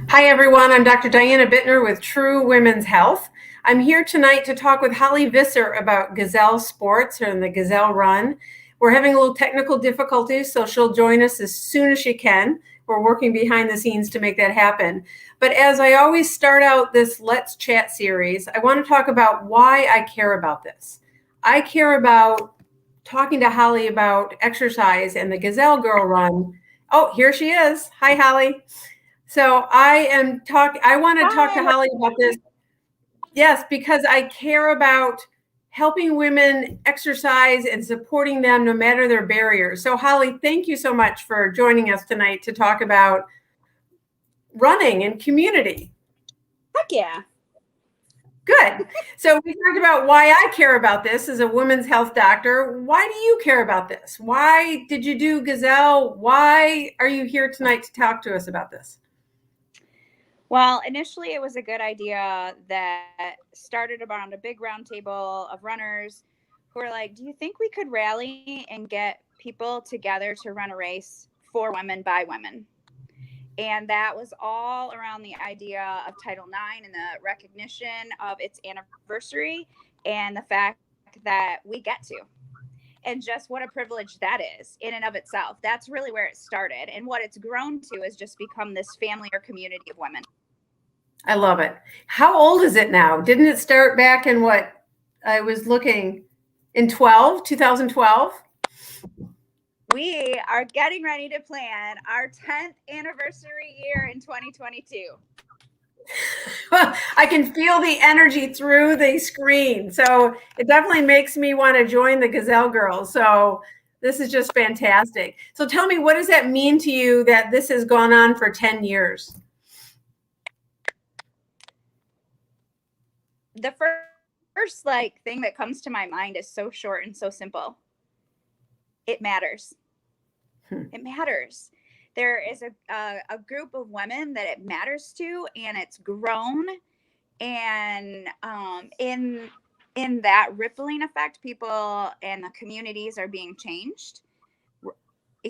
Hi, everyone. I'm Dr. Diana Bittner with True Women's Health. I'm here tonight to talk with Holly Visser about Gazelle Sports and the Gazelle Run. We're having a little technical difficulties, so she'll join us as soon as she can. We're working behind the scenes to make that happen. But as I always start out this Let's Chat series, I want to talk about why I care about this. I care about talking to Holly about exercise and the Gazelle Girl Run. Oh, here she is. Hi, Holly. So I want to talk to Holly about this. Yes, because I care about helping women exercise and supporting them no matter their barriers. So Holly, thank you so much for joining us tonight to talk about running and community. Heck yeah. Good. So we talked about why I care about this as a women's health doctor. Why do you care about this? Why did you do Gazelle? Why are you here tonight to talk to us about this? Well, initially it was a good idea that started around a big round table of runners who were like, do you think we could rally and get people together to run a race for women by women? And that was all around the idea of Title IX and the recognition of its anniversary and the fact that we get to. And just what a privilege that is in and of itself. That's really where it started. And what it's grown to is just become this family or community of women. I love it. How old is it now? Didn't it start back in what I was looking in 2012? We are getting ready to plan our 10th anniversary year in 2022. I can feel the energy through the screen. So it definitely makes me want to join the Gazelle Girls. So this is just fantastic. So tell me, what does that mean to you that this has gone on for 10 years? The first thing that comes to my mind is so short and so simple. It matters. It matters. There is a group of women that it matters to, and it's grown. And in that rippling effect, people and the communities are being changed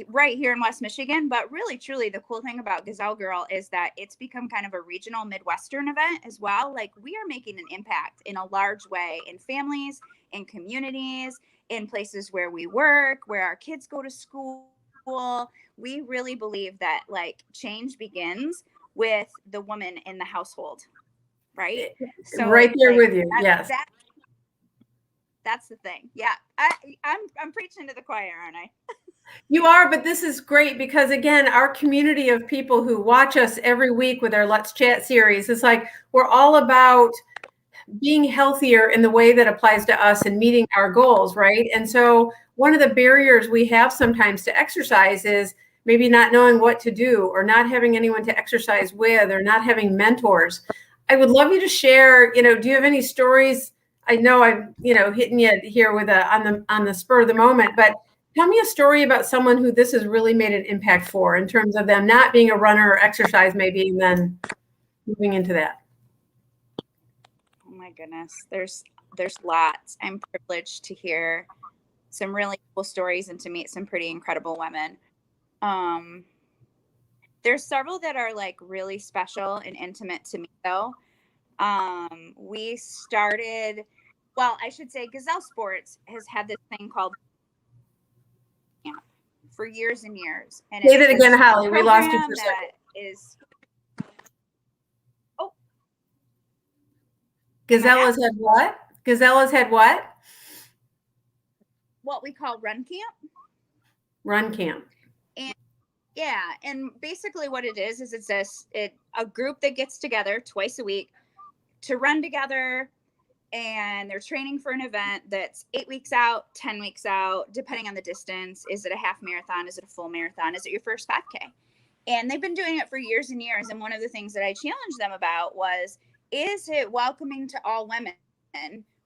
right here in West Michigan. But really, truly, the cool thing about Gazelle Girl is that it's become kind of a regional Midwestern event as well. Like, we are making an impact in a large way in families, in communities, in places where we work, where our kids go to school. We really believe that change begins with the woman in the household, right? So right there with you. Yes. That's the thing. Yeah. I'm preaching to the choir, aren't I? You are, but this is great because, again, our community of people who watch us every week with our Let's Chat series, it's like we're all about being healthier in the way that applies to us and meeting our goals, right? And so one of the barriers we have sometimes to exercise is maybe not knowing what to do or not having anyone to exercise with or not having mentors. I would love you to share, do you have any stories? I know I'm, hitting you here with on the spur of the moment, but tell me a story about someone who this has really made an impact for in terms of them not being a runner or exercise maybe, and then moving into that. Oh my goodness. There's lots. I'm privileged to hear some really cool stories and to meet some pretty incredible women. There's several that are really special and intimate to me though. We started, I should say Gazelle Sports has had this thing called camp for years and years. And say that again, Holly. We lost you for a second. Gazelle has had what? Gazelle has had what? What we call Run Camp. Run Camp. And yeah, and basically what it is it's a group that gets together twice a week to run together, and they're training for an event that's 8 weeks out, 10 weeks out, depending on the distance. Is it a half marathon? Is it a full marathon? Is it your first 5K? And they've been doing it for years and years. And one of the things that I challenged them about was, is it welcoming to all women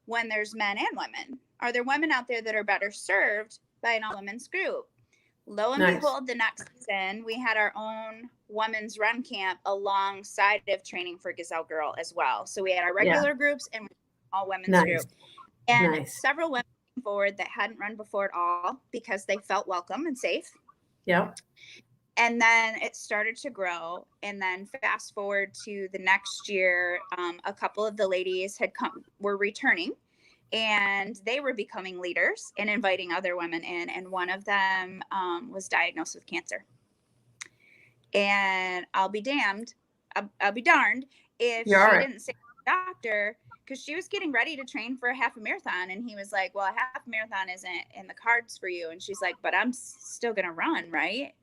when there's men and women? Are there women out there that are better served by an all-women's group? Lo and behold, the next season, we had our own women's run camp alongside of training for Gazelle Girl as well. So we had our regular groups and all women's group. And several women came forward that hadn't run before at all because they felt welcome and safe. Yeah. And then it started to grow. And then fast forward to the next year, a couple of the ladies were returning, and they were becoming leaders and inviting other women in. And one of them was diagnosed with cancer. And I'll be darned if You're all she right. didn't say to the doctor, because she was getting ready to train for a half a marathon. And he was like, well, a half marathon isn't in the cards for you. And she's like, but I'm still going to run, right?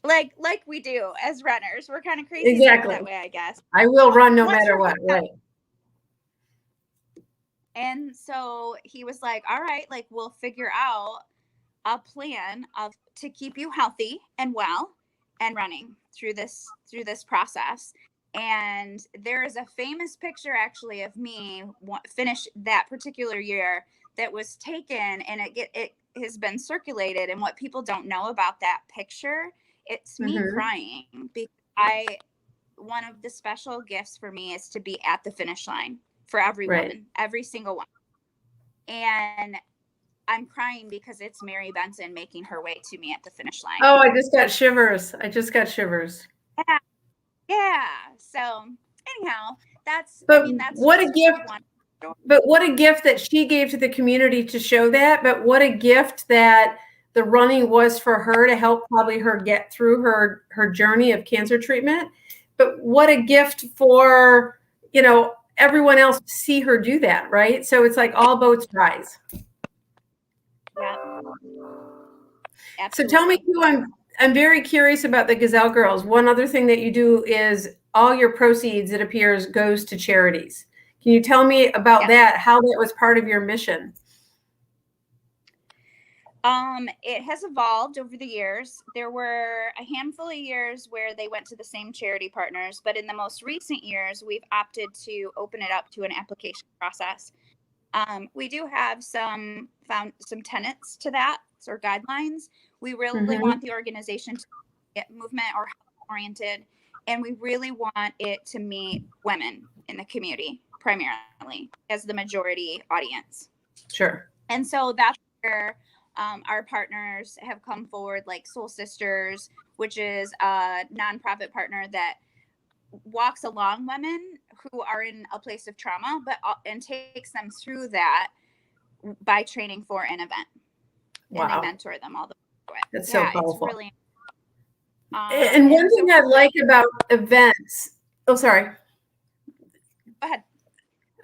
Like we do as runners. We're kind of crazy Exactly. that way, I guess. I will run no Once matter her what. hometown- Right. And so he was like, all right, like we'll figure out a plan to keep you healthy and well and running through this process. And there is a famous picture actually of me finish that particular year that was taken, and it has been circulated. And what people don't know about that picture, it's me crying, because one of the special gifts for me is to be at the finish line for every woman, every single one. And I'm crying because it's Mary Benson making her way to me at the finish line. Oh, I just got shivers. Yeah. Yeah. So anyhow, that's what a gift. But what a gift that she gave to the community to show that. But what a gift that the running was for her to help probably her get through her journey of cancer treatment. But what a gift for, everyone else to see her do that, right? So it's like all boats rise. Yeah. Absolutely. So tell me too, I'm very curious about the Gazelle Girls. One other thing that you do is all your proceeds, it appears, goes to charities. Can you tell me about that, how that was part of your mission? It has evolved over the years. There were a handful of years where they went to the same charity partners, but in the most recent years, we've opted to open it up to an application process. We do have some tenets to that, or guidelines. We really want the organization to get movement or health oriented, and we really want it to meet women in the community primarily as the majority audience. Sure. And so that's where our partners have come forward, like Soul Sisters, which is a nonprofit partner that walks along women who are in a place of trauma, and takes them through that by training for an event. Wow. And they mentor them all the way. That's so powerful. It's really and one thing I like about events. Oh, sorry. Go ahead.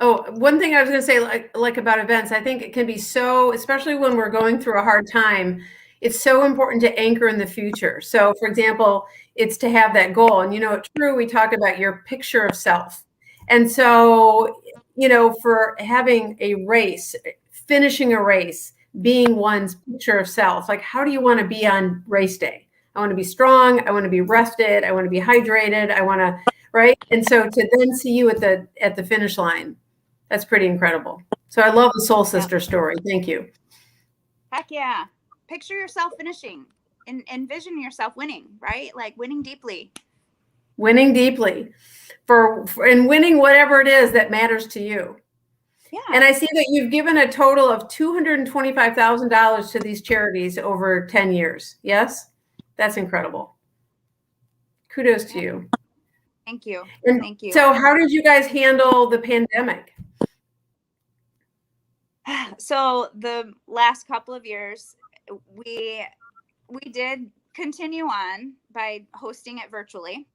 Oh, one thing I was going to say, like about events, I think it can be so, especially when we're going through a hard time, it's so important to anchor in the future. So, for example, it's to have that goal. And, at True, we talk about your picture of self. And so, for having a race, finishing a race, being one's picture of self, like how do you want to be on race day? I want to be strong. I want to be rested. I want to be hydrated. I want to, right? And so to then see you at the finish line, that's pretty incredible. So I love the Soul Sister story. Thank you. Heck yeah. Picture yourself finishing and envision yourself winning, right? Like winning deeply. Winning deeply and winning whatever it is that matters to you. Yeah. And I see that you've given a total of $225,000 to these charities over 10 years. Yes? That's incredible. Kudos to you. Thank you. And thank you. So how did you guys handle the pandemic? So the last couple of years, we did continue on by hosting it virtually.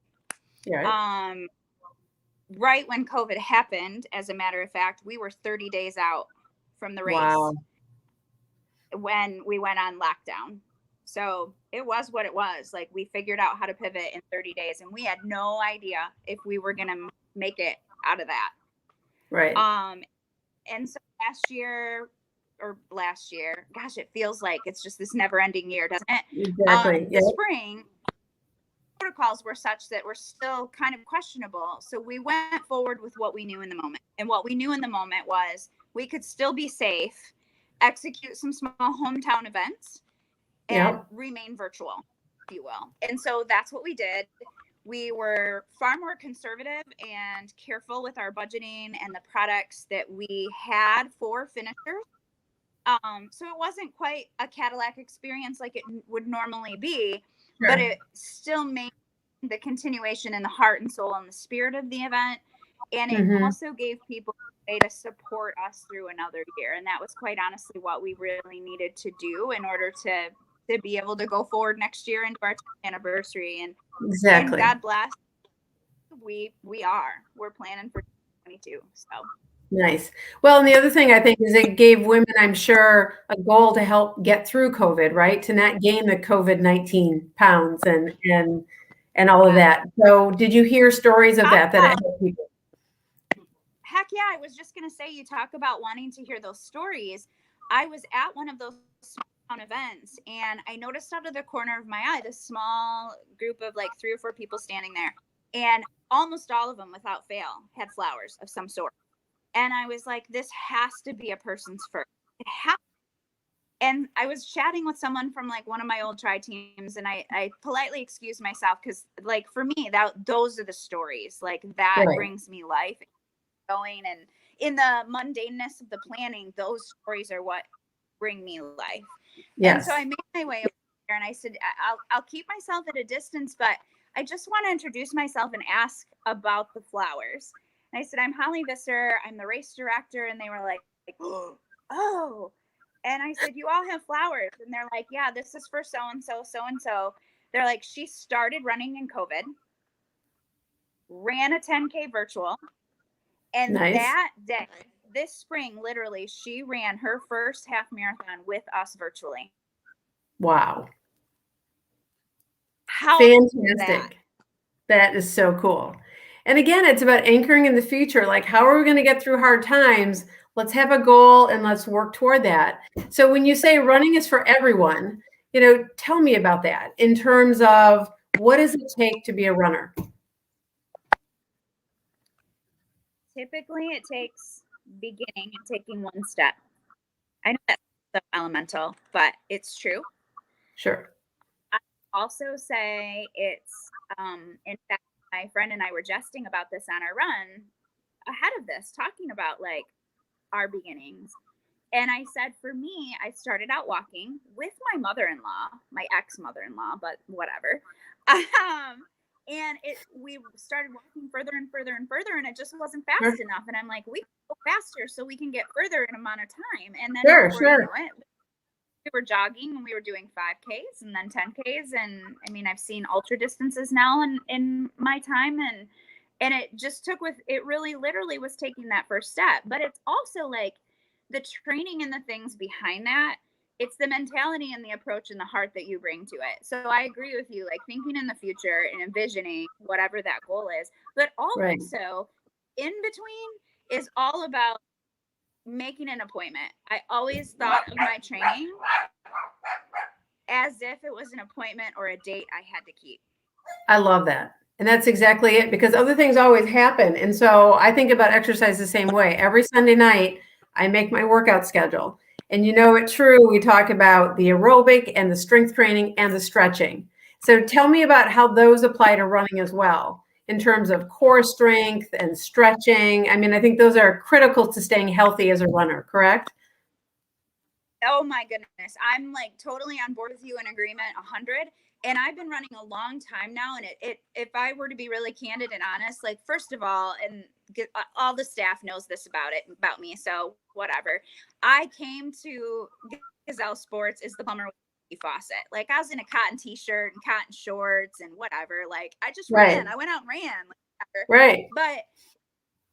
Yeah. Right when COVID happened, as a matter of fact, we were 30 days out from the race. Wow. When we went on lockdown. So it was what it was. Like we figured out how to pivot in 30 days, and we had no idea if we were going to make it out of that. Right. And so last year, gosh, it feels like it's just this never ending year, doesn't it? Exactly. The spring protocols were such that we're still kind of questionable. So we went forward with what we knew in the moment. And what we knew in the moment was we could still be safe, execute some small hometown events, and remain virtual, if you will. And so that's what we did. We were far more conservative and careful with our budgeting and the products that we had for finishers. So it wasn't quite a Cadillac experience like it would normally be, Sure. but it still made the continuation in the heart and soul and the spirit of the event. And it also gave people a way to support us through another year. And that was quite honestly what we really needed to do in order to be able to go forward next year into our 10th anniversary. And God bless, we're planning for 2022. So nice. Well, and the other thing I think is it gave women, I'm sure, a goal to help get through COVID, right? To not gain the COVID-19 pounds and all of that. So did you hear stories of that it helped people? Heck yeah, I was just going to say, you talk about wanting to hear those stories. I was at one of those events and I noticed out of the corner of my eye this small group of like 3 or 4 people standing there, and almost all of them without fail had flowers of some sort. And I was like, this has to be a person's first. It has. And I was chatting with someone from like one of my old tri teams, and I politely excused myself because like for me those are the stories like that brings me life going, and in the mundaneness of the planning, those stories are what bring me life. Yes. And so I made my way over there and I said, I'll keep myself at a distance, but I just want to introduce myself and ask about the flowers. And I said, I'm Holly Visser. I'm the race director. And they were like, oh. And I said, you all have flowers. And they're like, yeah, this is for so-and-so, so-and-so. They're like, she started running in COVID, ran a 10K virtual. And that day, this spring, literally, she ran her first half marathon with us virtually. Wow. How fantastic. That is so cool. And again, it's about anchoring in the future. Like, how are we going to get through hard times? Let's have a goal and let's work toward that. So when you say running is for everyone, tell me about that in terms of what does it take to be a runner? Typically, it takes beginning and taking one step. I know that's so elemental, but it's true. Sure. I also say it's, in fact, my friend and I were jesting about this on our run ahead of this, talking about like our beginnings. And I said, for me, I started out walking with my mother-in-law, my ex-mother-in-law, but whatever. And we started walking further and further and further, and it just wasn't fast enough. And I'm like, we can go faster so we can get further in an amount of time. And then before you know it, we were jogging and we were doing 5Ks and then 10Ks. And I mean, I've seen ultra distances now in my time. And it just it really literally was taking that first step. But it's also like the training and the things behind that. It's the mentality and the approach and the heart that you bring to it. So I agree with you, like thinking in the future and envisioning whatever that goal is, but also in between is all about making an appointment. I always thought of my training as if it was an appointment or a date I had to keep. I love that. And that's exactly it, because other things always happen. And so I think about exercise the same way. Every Sunday night, I make my workout schedule. And it's true, we talk about the aerobic and the strength training and the stretching. So tell me about how those apply to running as well, in terms of core strength and stretching. I mean, I think those are critical to staying healthy as a runner, correct? Oh my goodness. I'm like totally on board with you, in agreement, 100. And I've been running a long time now. And if I were to be really candid and honest, like, first of all, and all the staff knows this about me. So whatever. I came to Gazelle Sports as the plumber with the faucet. Like, I was in a cotton t-shirt and cotton shorts and whatever. Like, I just ran. I went out and ran. Like, right. But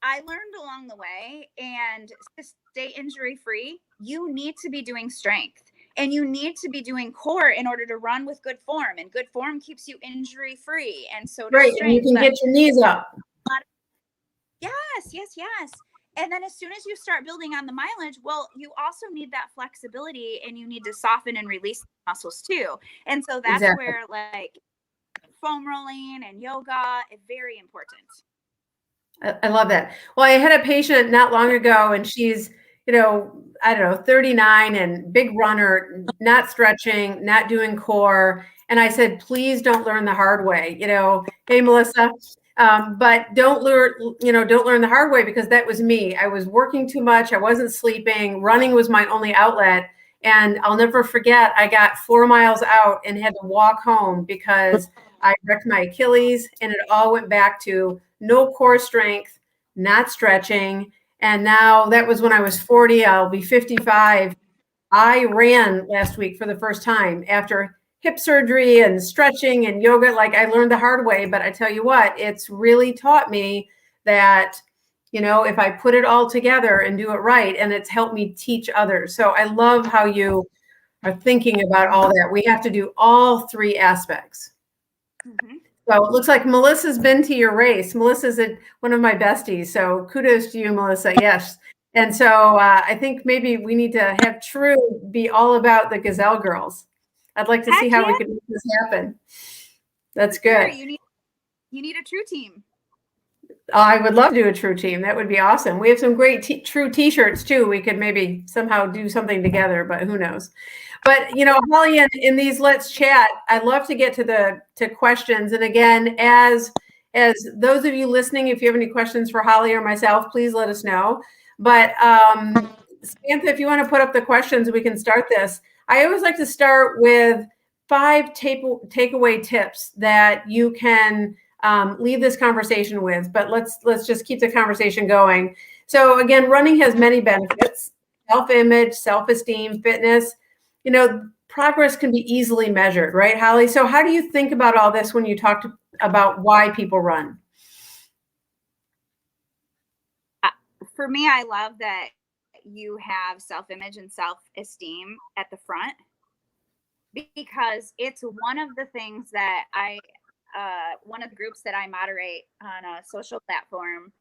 I learned along the way, and to stay injury free, you need to be doing strength and you need to be doing core in order to run with good form, and good form keeps you injury free. And so and you can get your knees up. Yes. And then as soon as you start building on the mileage, well, you also need that flexibility and you need to soften and release muscles too. And so that's where like foam rolling and yoga is very important. I love that. Well, I had a patient not long ago, and she's, I don't know, 39 and big runner, not stretching, not doing core. And I said, please don't learn the hard way. Hey, Melissa, But don't learn the hard way, because that was me. I was working too much. I wasn't sleeping. Running was my only outlet. And I'll never forget, I got 4 miles out and had to walk home because I wrecked my Achilles, and it all went back to no core strength, not stretching. And now that was when I was 40. I'll be 55. I ran last week for the first time after hip surgery and stretching and yoga. Like, I learned the hard way, but I tell you what, it's really taught me that, if I put it all together and do it right, and it's helped me teach others. So I love how you are thinking about all that. We have to do all three aspects. Mm-hmm. So it looks like Melissa's been to your race. Melissa's one of my besties. So kudos to you, Melissa. Yes. And so I think maybe we need to have True be all about the Gazelle Girls. I'd like to see how we could make this happen. That's good. Sure, you need a True team. I would love to do a True team. That would be awesome. We have some great True t-shirts too. We could maybe somehow do something together, but who knows? But Holly, in these Let's Chat, I'd love to get to questions. And again, as those of you listening, if you have any questions for Holly or myself, please let us know. But Samantha, if you want to put up the questions, we can start this. I always like to start with 5 takeaway tips that you can leave this conversation with. But let's just keep the conversation going. So again, running has many benefits: self-image, self-esteem, fitness. Progress can be easily measured, right, Holly? So how do you think about all this when you talk about why people run? For me, I love that you have self-image and self-esteem at the front, because it's one of the things that one of the groups that I moderate on a social platform,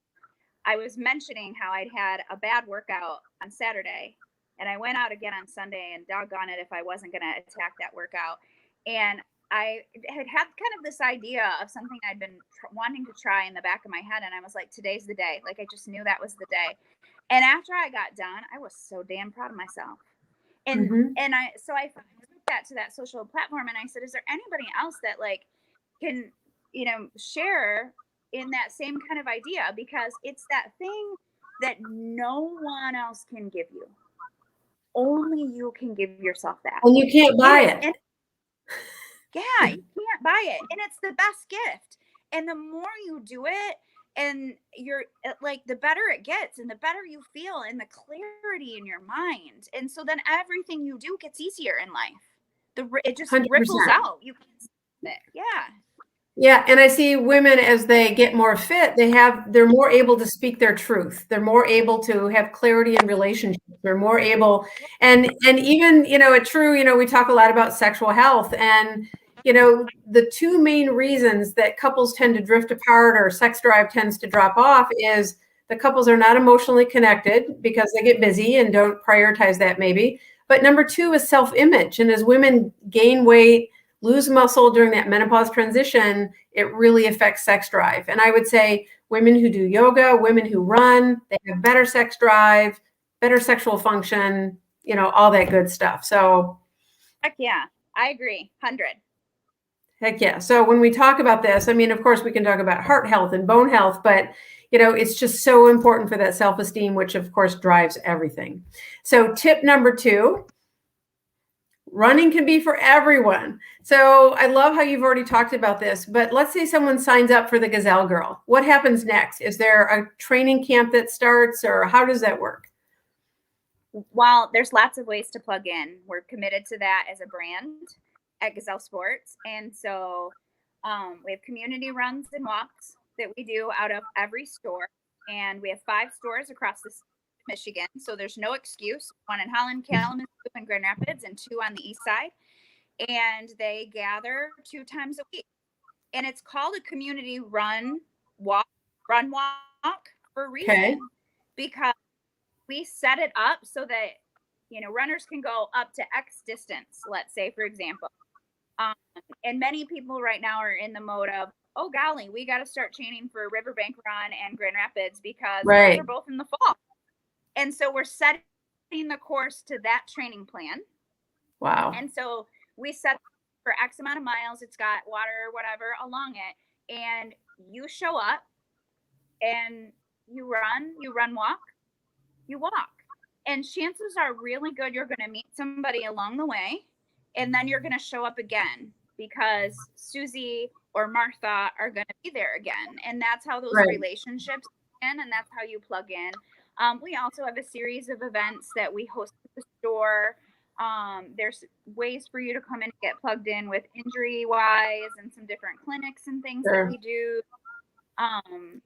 I was mentioning how I'd had a bad workout on Saturday, and I went out again on Sunday, and doggone it if I wasn't going to attack that workout. And I had kind of this idea of something I'd been wanting to try in the back of my head. And I was like, today's the day. Like, I just knew that was the day. And after I got done, I was so damn proud of myself. And, so I put that to that social platform, and I said, is there anybody else that can, share in that same kind of idea? Because it's that thing that no one else can give you. Only you can give yourself that. And you can't buy it. Yeah, you can't buy it. And it's the best gift. And the more you do it, and you're the better it gets, and the better you feel, and the clarity in your mind. And so then everything you do gets easier in life. It just 100%. Ripples out. You can see it. Yeah. Yeah, and I see women, as they get more fit, they're more able to speak their truth. They're more able to have clarity in relationships. They're more able, and even at True, we talk a lot about sexual health, and the 2 main reasons that couples tend to drift apart or sex drive tends to drop off is the couples are not emotionally connected because they get busy and don't prioritize that, maybe. But number 2 is self-image, and as women gain weight, lose muscle during that menopause transition, it really affects sex drive. And I would say women who do yoga, women who run, they have better sex drive, better sexual function, all that good stuff. So heck yeah, I agree. 100. Heck yeah. So when we talk about this, I mean, of course we can talk about heart health and bone health, but it's just so important for that self-esteem, which of course drives everything. So tip number 2, running can be for everyone. So I love how you've already talked about this, but let's say someone signs up for the Gazelle Girl. What happens next? Is there a training camp that starts, or how does that work? Well, there's lots of ways to plug in. We're committed to that as a brand at Gazelle Sports. And so we have community runs and walks that we do out of every store. And we have 5 stores across the state of Michigan. So there's no excuse. 1 in Holland, Kalamazoo, and Grand Rapids, and 2 on the east side. And they gather 2 times a week. And it's called a community run walk for a reason. Okay. Because we set it up so that, runners can go up to X distance, let's say, for example. And many people right now are in the mode of, oh, golly, we got to start training for Riverbank Run and Grand Rapids because those are both in the fall. And so we're setting the course to that training plan. Wow. And so we set for X amount of miles. It's got water or whatever along it. And you show up and you run, walk, you walk. And chances are really good you're going to meet somebody along the way, and then you're going to show up again because Susie or Martha are going to be there again. And that's how those relationships begin, and that's how you plug in. We also have a series of events that we host at the store. There's ways for you to come in and get plugged in with injury wise and some different clinics and things that we do.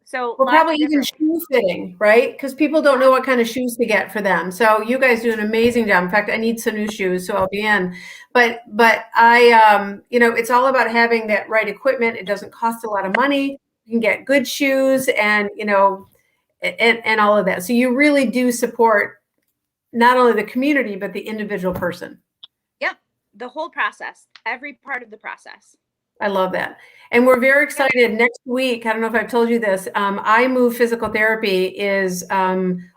So we're probably even shoe fitting, right? Because people don't know what kind of shoes to get for them. So you guys do an amazing job. In fact, I need some new shoes, so I'll be in. But I, it's all about having that right equipment. It doesn't cost a lot of money. You can get good shoes and, and all of that. So you really do support not only the community, but the individual person. Yep. The whole process, every part of the process. I love that. And we're very excited. Next week, I don't know if I've told you this, I Move Physical Therapy is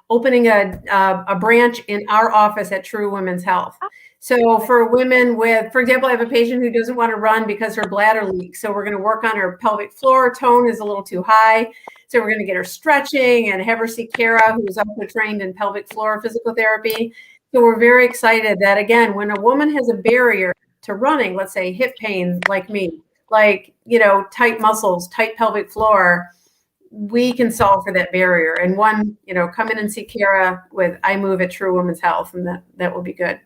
opening a branch in our office at True Women's Health. So for women with, for example, I have a patient who doesn't want to run because her bladder leaks. So we're going to work on her pelvic floor. Tone is a little too high. So we're going to get her stretching and have her see Kara, who is also trained in pelvic floor physical therapy. So we're very excited that, again, when a woman has a barrier to running, let's say hip pain like me, like, tight muscles, tight pelvic floor, we can solve for that barrier. And come in and see Kara with I Move at True Women's Health, and that will be good.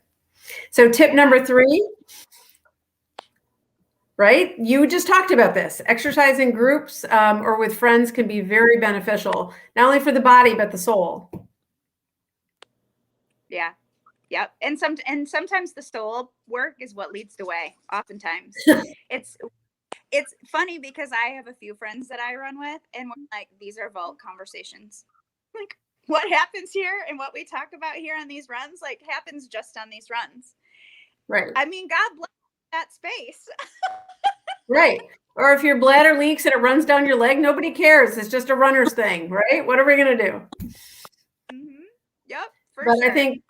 So tip number 3, right? You just talked about this. Exercise in groups or with friends can be very beneficial, not only for the body, but the soul. Yeah. Yep. And sometimes the soul work is what leads the way. Oftentimes it's funny because I have a few friends that I run with, and we're like, these are vault conversations. Like, what happens here and what we talk about here on these runs, like, happens just on these runs. Right. I mean, God bless that space. Right. Or if your bladder leaks and it runs down your leg, nobody cares. It's just a runner's thing, right? What are we going to do? Mm-hmm. Yep. But sure. I think,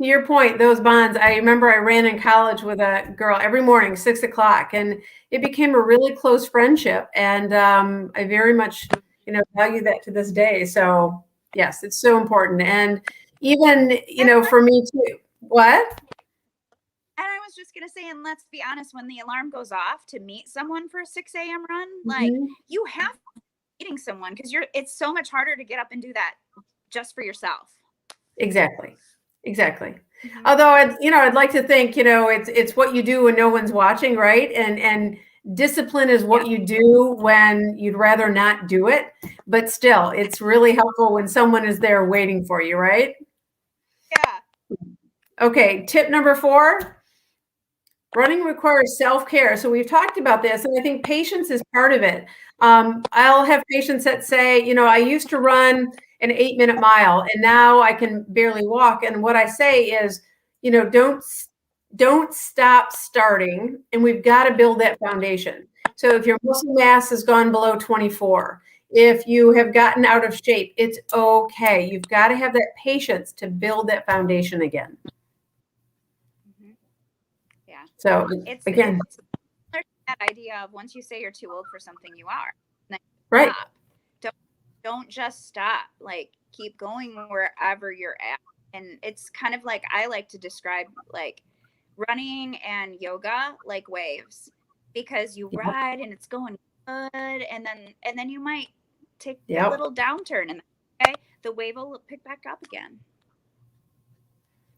to your point, those bonds, I remember I ran in college with a girl every morning, 6 o'clock, and it became a really close friendship. And I very much, value that to this day. So yes, it's so important. And even, for me too. What? And I was just going to say, and let's be honest, when the alarm goes off to meet someone for a 6 a.m. run, like, you have to be meeting someone, because it's so much harder to get up and do that just for yourself. Exactly. Mm-hmm. Although I'd like to think, it's what you do when no one's watching, right? And discipline is what you do when you'd rather not do it, but still, it's really helpful when someone is there waiting for you, right? Yeah. Okay, tip number 4. Running requires self-care. So we've talked about this, and I think patience is part of it. I'll have patients that say, I used to run an 8-minute mile, and now I can barely walk. And what I say is, don't stop starting, and we've got to build that foundation. So if your muscle mass has gone below 24, if you have gotten out of shape, it's okay. You've got to have that patience to build that foundation again. Yeah. So it's that idea of once you say you're too old for something, you are. Right. Don't just stop. Like, keep going wherever you're at. And it's kind of like, I like to describe like running and yoga like waves, because you ride and it's going good, and then you might take a little downturn, and the wave will pick back up again.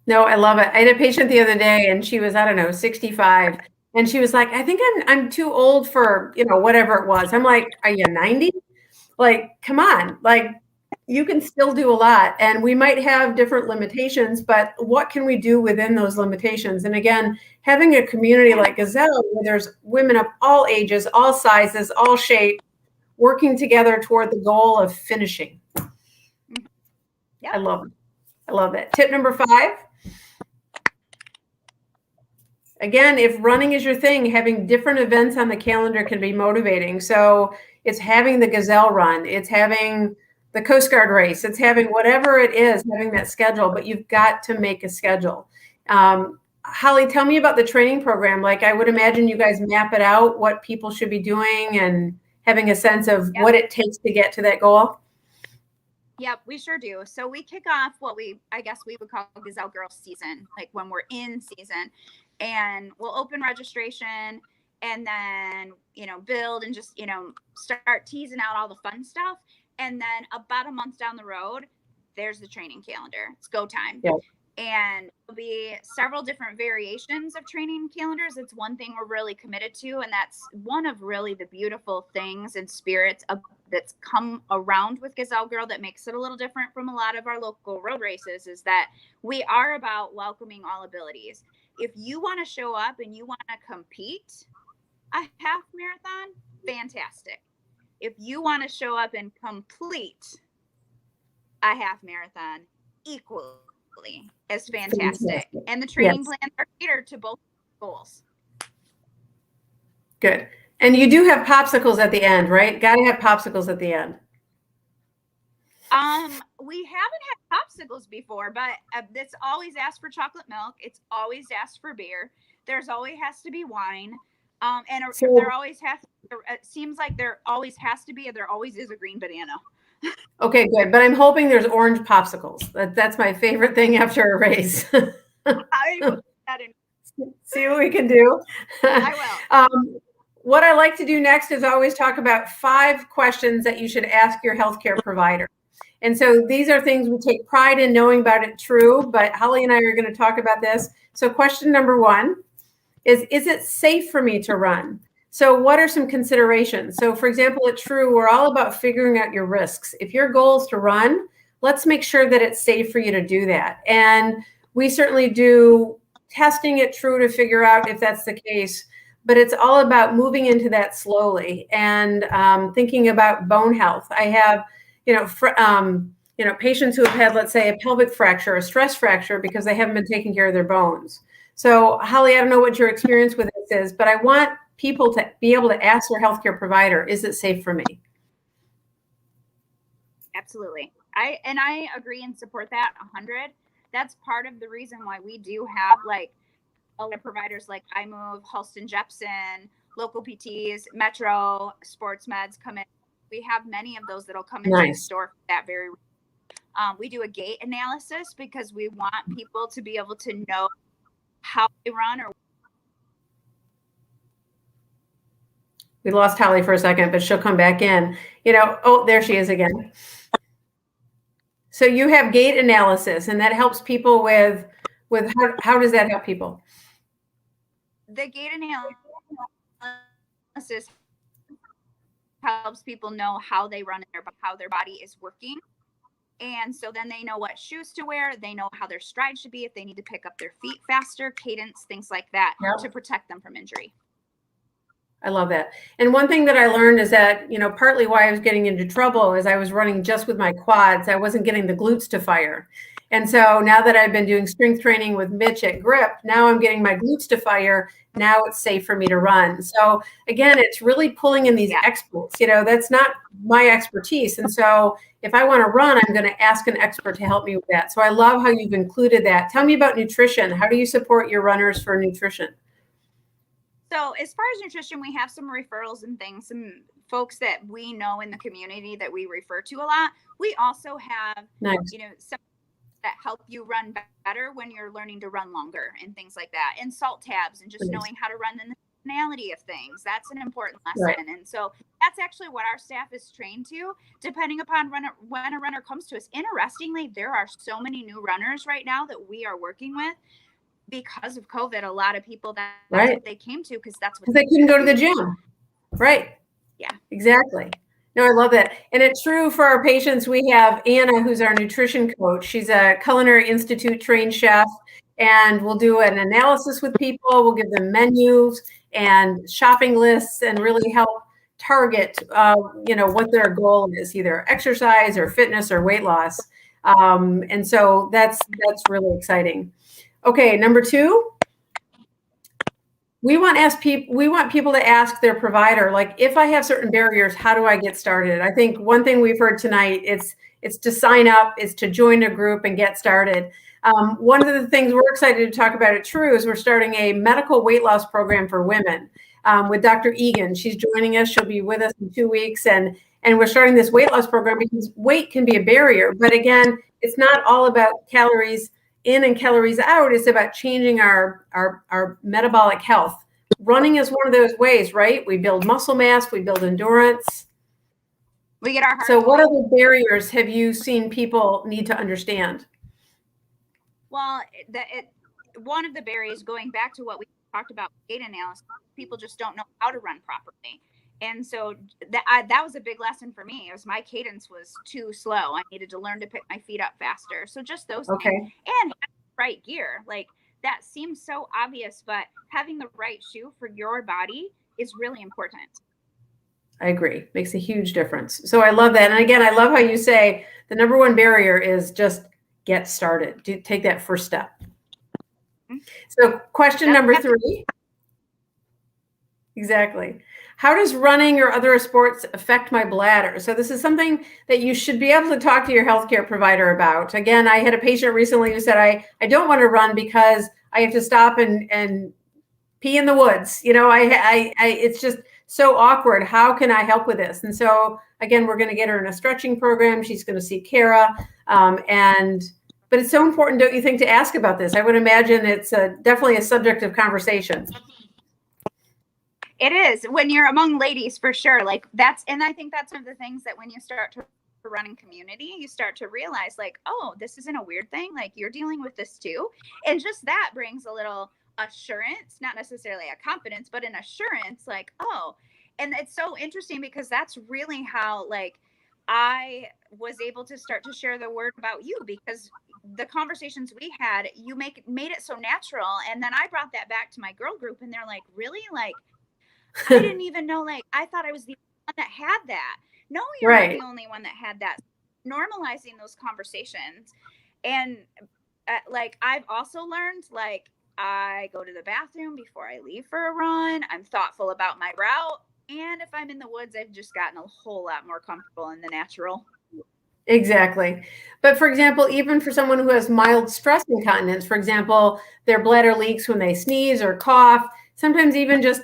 No, I love it. I had a patient the other day, and she was, 65, and she was like, I think I'm too old for, whatever it was. I'm like, are you 90? Like, come on, like, you can still do a lot, and we might have different limitations, but what can we do within those limitations? And again, having a community like Gazelle, where there's women of all ages, all sizes, all shapes, working together toward the goal of finishing. Yep. I love it. Tip number 5. Again, if running is your thing, having different events on the calendar can be motivating. So it's having the Gazelle run, it's having the Coast Guard race, it's having whatever it is, having that schedule, but you've got to make a schedule. Holly, tell me about the training program. Like, I would imagine you guys map it out, what people should be doing, and having a sense of what it takes to get to that goal? Yep, we sure do. So we kick off what I guess we would call Gazelle Girl season, like when we're in season, and we'll open registration and then, build and just, start teasing out all the fun stuff. And then about a month down the road, there's the training calendar. It's go time. Yeah. And there'll be several different variations of training calendars. It's one thing we're really committed to. And that's one of really the beautiful things and spirits that's come around with Gazelle Girl that makes it a little different from a lot of our local road races, is that we are about welcoming all abilities. If you want to show up and you want to compete a half marathon, fantastic. If you want to show up and complete a half marathon, equally as fantastic. And the training plans are catered to both goals. Good. And you do have popsicles at the end, right? Got to have popsicles at the end. We haven't had popsicles before, but it's always asked for chocolate milk. It's always asked for beer. There's always has to be wine. There always it seems like there always has to be, and there always is a green banana. Okay, good. But I'm hoping there's orange popsicles. That's my favorite thing after a race. I will put that in. See what we can do. I will. What I like to do next is always talk about 5 questions that you should ask your healthcare provider. And so these are things we take pride in knowing about at True, but Holly and I are going to talk about this. So question number 1 is it safe for me to run? So what are some considerations? So for example, at True, we're all about figuring out your risks. If your goal is to run, let's make sure that it's safe for you to do that. And we certainly do testing at True to figure out if that's the case, but it's all about moving into that slowly and thinking about bone health. I have, patients who have had, let's say, a pelvic fracture, a stress fracture, because they haven't been taking care of their bones. So Holly, I don't know what your experience with this is, but I want people to be able to ask their healthcare provider, is it safe for me? Absolutely. I agree and support that 100. That's part of the reason why we do have other providers like iMove, Halston Jepson, local PTs, Metro, Sports Meds come in. We have many of those that'll come into the store for that very reason. We do a gait analysis because we want people to be able to know how they run. Or we lost Holly for a second, but she'll come back in. Oh, there she is again. So you have gait analysis, and that helps people with how does that help people? The gait analysis helps people know how they run, how their body is working. And so then they know what shoes to wear. They know how their stride should be, if they need to pick up their feet faster, cadence, things like that, to protect them from injury. I love that. And one thing that I learned is that, partly why I was getting into trouble is I was running just with my quads. I wasn't getting the glutes to fire. And so now that I've been doing strength training with Mitch at Grip, now I'm getting my glutes to fire. Now it's safe for me to run. So again, it's really pulling in these experts. That's not my expertise. And so if I want to run, I'm going to ask an expert to help me with that. So I love how you've included that. Tell me about nutrition. How do you support your runners for nutrition? So as far as nutrition, we have some referrals and things, some folks that we know in the community that we refer to a lot. We also have, some that help you run better when you're learning to run longer and things like that. And salt tabs and just knowing how to run the functionality of things. That's an important lesson. Right. And so that's actually what our staff is trained to, depending upon when a runner comes to us. Interestingly, there are so many new runners right now that we are working with. Because of COVID, a lot of people that's what they came to, because they couldn't go to the gym. Right. Yeah, exactly. No, I love that. And it's true for our patients. We have Anna, who's our nutrition coach. She's a Culinary Institute trained chef, and we'll do an analysis with people. We'll give them menus and shopping lists and really help target, what their goal is, either exercise or fitness or weight loss. And so that's really exciting. Okay, number 2, we want people to ask their provider, if I have certain barriers, how do I get started? I think one thing we've heard tonight, it's to sign up, it's to join a group and get started. One of the things we're excited to talk about at True is we're starting a medical weight loss program for women with Dr. Egan. She's joining us. She'll be with us in 2 weeks. And we're starting this weight loss program because weight can be a barrier. But again, it's not all about calories in and calories out. It's about changing our metabolic health. Running is one of those ways, right? We build muscle mass, we build endurance. We get our heart. So what other barriers have you seen people need to understand? Well, one of the barriers, going back to what we talked about, gait analysis, people just don't know how to run properly. And so that was a big lesson for me. It was my cadence was too slow. I needed to learn to pick my feet up faster. So just those things. And right gear, like that seems so obvious, but having the right shoe for your body is really important. I agree. Makes a huge difference. So I love that. And again, I love how you say the number one barrier is just get started. Take that first step. So question number 3. Exactly. How does running or other sports affect my bladder? So this is something that you should be able to talk to your healthcare provider about. Again, I had a patient recently who said, I don't want to run because I have to stop and pee in the woods. You know, it's just so awkward. How can I help with this? And so again, we're going to get her in a stretching program. She's going to see Kara. But it's so important, don't you think, to ask about this? I would imagine it's definitely a subject of conversation. It is when you're among ladies, for sure. Like and I think that's one of the things that when you start to run in community, you start to realize like, oh, this isn't a weird thing. Like you're dealing with this too. And just that brings a little assurance, not necessarily a confidence, but an assurance like, oh, and it's so interesting because that's really how like I was able to start to share the word about you, because the conversations we had, you made it so natural. And then I brought that back to my girl group and they're like, really? Like, I didn't even know, like, I thought I was the one that had that. No, you're not the only one that had that. Normalizing those conversations. And like, I've also learned, like, I go to the bathroom before I leave for a run. I'm thoughtful about my route. And if I'm in the woods, I've just gotten a whole lot more comfortable in the natural. Exactly. But for example, even for someone who has mild stress incontinence, for example, their bladder leaks when they sneeze or cough, sometimes even just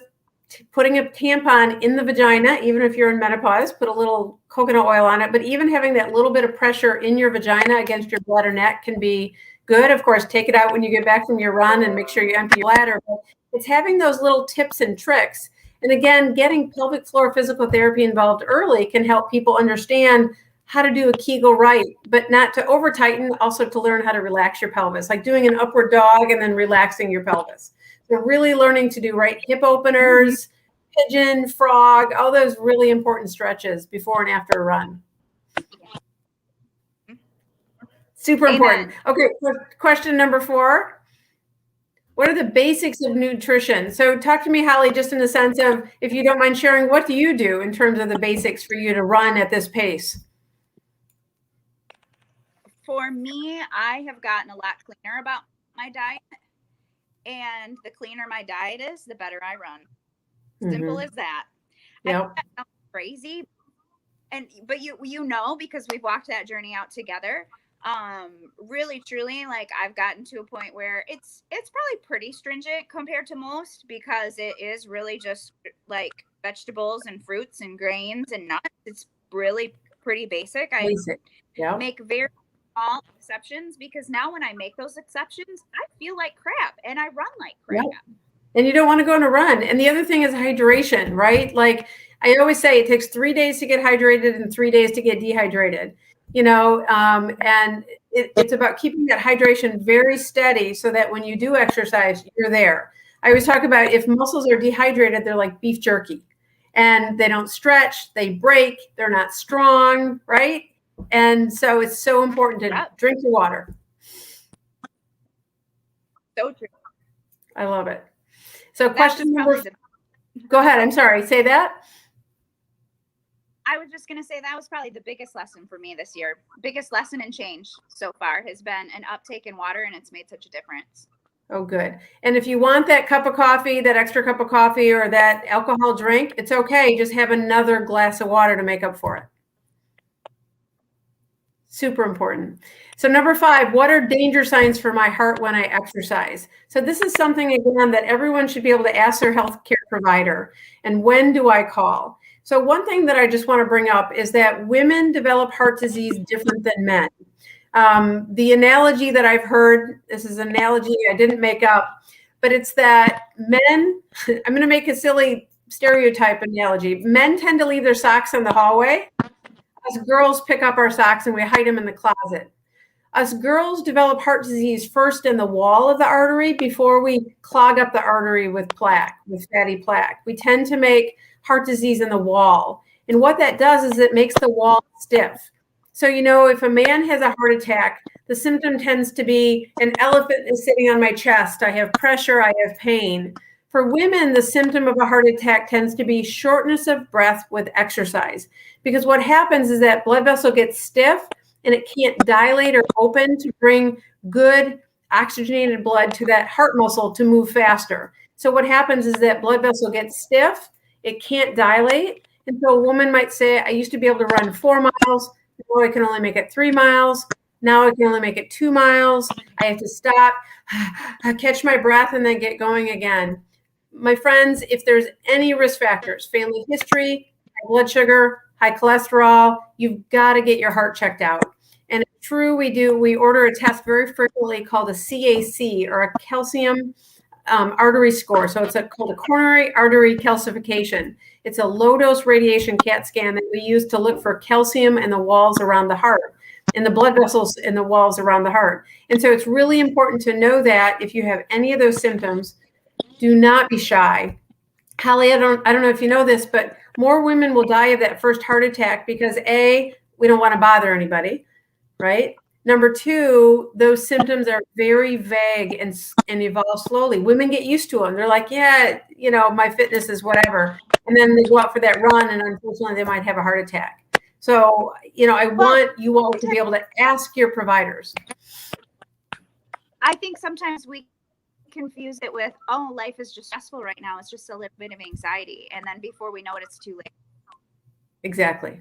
putting a tampon in the vagina, even if you're in menopause, put a little coconut oil on it, but even having that little bit of pressure in your vagina against your bladder neck can be good. Of course, take it out when you get back from your run and make sure you empty your bladder. But it's having those little tips and tricks. And again, getting pelvic floor physical therapy involved early can help people understand how to do a Kegel right, but not to over tighten, also to learn how to relax your pelvis, like doing an upward dog and then relaxing your pelvis. So really learning to do right hip openers, pigeon, frog, all those really important stretches before and after a run. Super important. Okay, question number 4. What are the basics of nutrition? So talk to me, Holly, just in the sense of, if you don't mind sharing, what do you do in terms of the basics for you to run at this pace? For me, I have gotten a lot cleaner about my diet. And the cleaner my diet is, the better I run. Simple as that. Yep. I think that sounds crazy. But you know, because we've walked that journey out together. Really, truly, like I've gotten to a point where it's probably pretty stringent compared to most, because it is really just like vegetables and fruits and grains and nuts. It's really pretty basic. I make very small exceptions, because now when I make those exceptions, I feel like crap and I run like crap. Yep. And you don't want to go on a run. And the other thing is hydration, right? Like I always say, it takes 3 days to get hydrated and 3 days to get dehydrated, you know, and it's about keeping that hydration very steady so that when you do exercise, you're there. I always talk about, if muscles are dehydrated, they're like beef jerky and they don't stretch, they break, they're not strong, right? And so it's so important to drink your water. So true. I love it. So question number, go ahead. I'm sorry. Say that. I was just going to say that was probably the biggest lesson for me this year. Biggest lesson and change so far has been an uptake in water, and it's made such a difference. Oh, good. And if you want that cup of coffee, that extra cup of coffee or that alcohol drink, it's okay. Just have another glass of water to make up for it. Super important. So number 5, what are danger signs for my heart when I exercise? So this is something, again, that everyone should be able to ask their healthcare provider. And when do I call? So one thing that I just want to bring up is that women develop heart disease different than men. The analogy that I've heard, this is an analogy I didn't make up, but it's that men, I'm going to make a silly stereotype analogy. Men tend to leave their socks in the hallway. Us girls pick up our socks and we hide them in the closet. Us girls develop heart disease first in the wall of the artery before we clog up the artery with plaque, with fatty plaque. We tend to make heart disease in the wall. And what that does is it makes the wall stiff. So, if a man has a heart attack, the symptom tends to be an elephant is sitting on my chest. I have pressure, I have pain. For women, the symptom of a heart attack tends to be shortness of breath with exercise. Because what happens is that blood vessel gets stiff and it can't dilate or open to bring good oxygenated blood to that heart muscle to move faster. So what happens is that blood vessel gets stiff, it can't dilate. And so a woman might say, I used to be able to run 4 miles, now I can only make it 3 miles. Now I can only make it 2 miles. I have to stop, catch my breath, and then get going again. My friends, if there's any risk factors, family history, high blood sugar, high cholesterol, you've got to get your heart checked out. And it's true, we order a test very frequently called a CAC, or a calcium artery score. So it's called a coronary artery calcification. It's a low-dose radiation CAT scan that we use to look for calcium in the walls around the heart, in the blood vessels in the walls around the heart. And so it's really important to know that if you have any of those symptoms, do not be shy. Holly, I don't know if you know this, but more women will die of that first heart attack because A, we don't want to bother anybody, right? Number 2, those symptoms are very vague and evolve slowly. Women get used to them. They're like, yeah, my fitness is whatever. And then they go out for that run and unfortunately they might have a heart attack. So, I want you all to be able to ask your providers. I think sometimes we confuse it with, oh, life is just stressful right now. It's just a little bit of anxiety. And then before we know it, it's too late. Exactly.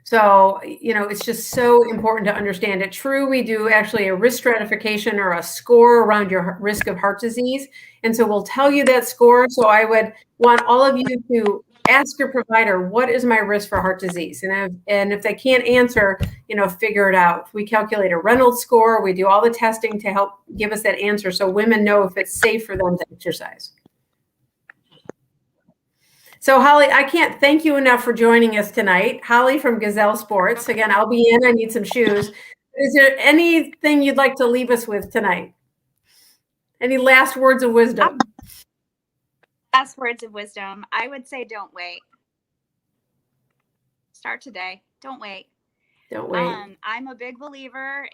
So, it's just so important to understand it. True, we do actually a risk stratification or a score around your risk of heart disease. And so we'll tell you that score. So I would want all of you to ask your provider, what is my risk for heart disease? And if they can't answer, figure it out. We calculate a Reynolds score. We do all the testing to help give us that answer so women know if it's safe for them to exercise. So Holly, I can't thank you enough for joining us tonight. Holly from Gazelle Sports. Again, I'll be in. I need some shoes. Is there anything you'd like to leave us with tonight? Any last words of wisdom? Last words of wisdom. I would say don't wait. Start today. Don't wait. Don't wait. I'm a big believer.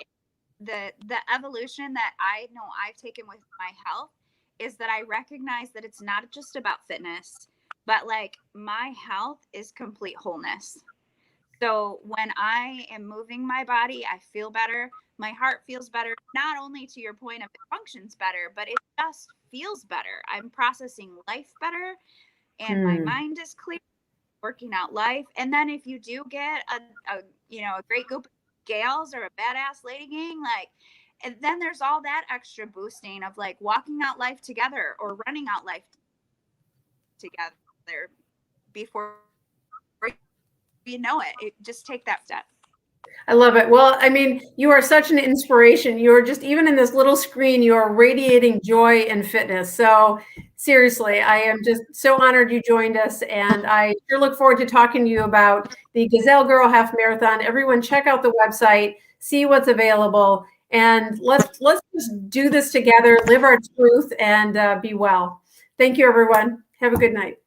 The evolution that I know I've taken with my health is that I recognize that it's not just about fitness, but like my health is complete wholeness. So when I am moving my body, I feel better. My heart feels better. Not only to your point of it functions better, but it just feels better. I'm processing life better and my mind is clear, working out life. And then if you do get a great group of gals or a badass lady gang, and then there's all that extra boosting of like walking out life together or running out life together before you know it. Just take that step. I love it. Well, I mean, you are such an inspiration. You're just, even in this little screen, you are radiating joy and fitness. So seriously, I am just so honored you joined us. And I sure look forward to talking to you about the Gazelle Girl Half Marathon. Everyone check out the website, see what's available, and let's just do this together, live our truth, and be well. Thank you, everyone. Have a good night.